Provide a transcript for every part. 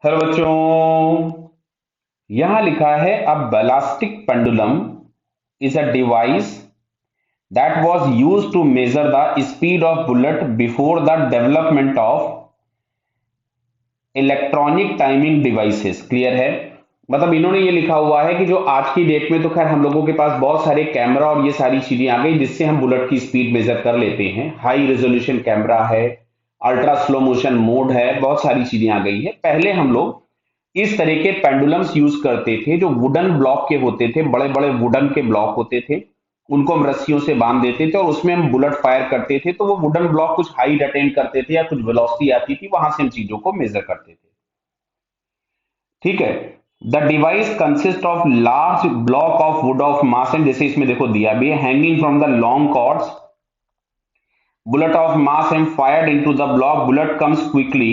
Hello बच्चों, यहां लिखा है a ballistic pendulum is a device that was used to measure the speed of bullet before the development of electronic timing devices. Clear है? मतलब इन्होंने ये लिखा हुआ है कि जो आज की डेट में तो खैर हम लोगों के पास बहुत सारे कैमरा और ये सारी चीजें आ गई जिससे हम बुलेट की स्पीड मेजर कर लेते हैं। हाई रेजोल्यूशन कैमरा है, अल्ट्रा स्लो मोशन मोड है, बहुत सारी चीजें आ गई है। पहले हम लोग इस तरह के पेंडुलम्स यूज करते थे जो वुडन ब्लॉक के होते थे, बड़े बड़े वुडन के ब्लॉक होते थे। उनको हम रस्सियों से बांध देते थे और उसमें हम बुलेट फायर करते थे, तो वो वुडन ब्लॉक कुछ हाइट अटेंड करते थे या कुछ वेलोसिटी आती थी, वहां से हम चीजों को मेजर करते थे। ठीक है। The device consist of large block of wood of mass, and जैसे इसमें देखो दिया भी है, hanging from the long cords, bullet of mass and fired into the block. Bullet comes quickly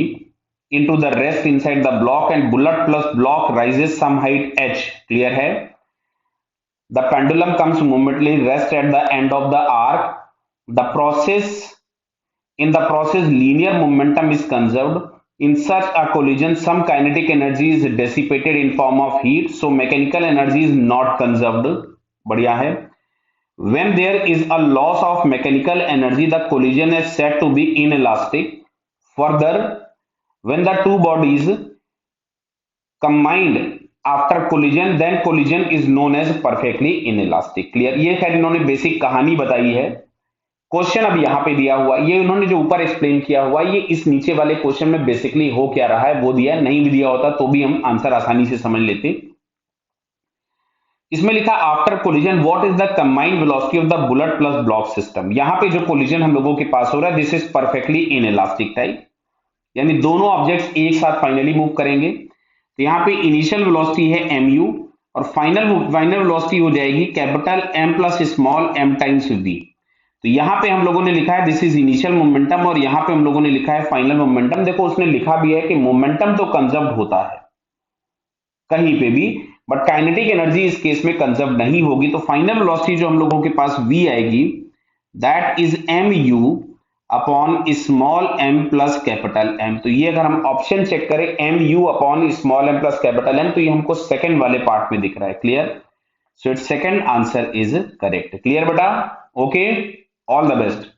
into the rest inside the block and bullet plus block rises some height h. Clear है? The pendulum comes momently rest at the end of the arc. The process In the process linear momentum is conserved. In such a collision some kinetic energy is dissipated in form of heat, so mechanical energy is not conserved. बढ़िया है। When there is a loss of mechanical energy, the collision is said to be inelastic. Further, when the two bodies combined after collision, then collision is known as perfectly inelastic. Clear? ये खैर इन्होंने basic कहानी बताई है। Question अब यहाँ पे दिया हुआ, ये उन्होंने जो ऊपर एक्सप्लेन किया हुआ, ये इस नीचे वाले क्वेश्चन में बेसिकली हो क्या रहा है वो दिया है। नहीं भी दिया होता तो भी हम आंसर आसानी से समझ लेते। इसमें लिखा after collision what is the combined velocity of the bullet plus block system. यहां पे जो कोलिजन हम लोगों के पास हो रहा है, this is perfectly in elastic type, यानी दोनों ऑब्जेक्ट्स एक साथ फाइनली मूव करेंगे। तो यहाँ पे इनिशियल वेलोसिटी है mu और फाइनल फाइनल वेलोसिटी हो जाएगी capital M plus small m times v। तो यहाँ पे हम लोगों ने लिखा है दिस इज इनिशियल मोमेंटम और यहाँ पे हम लोगों ने लिखा है फाइनल मोमेंटम। देखो उसने लिखा भी है कि मोमेंटम तो कंजर्व होता है कहीं पे भी, बट काइनेटिक एनर्जी इस केस में कंजर्व नहीं होगी। तो फाइनल वेलोसिटी जो हम लोगों के पास v आएगी, that is mu upon small m plus capital M। तो ये अगर हम ऑप्शन चेक करें mu upon small m plus capital M, तो ये हमको सेकंड वाले पार्ट में दिख रहा है। Clear? So it's second answer is correct. Clear बेटा? Okay, all the best.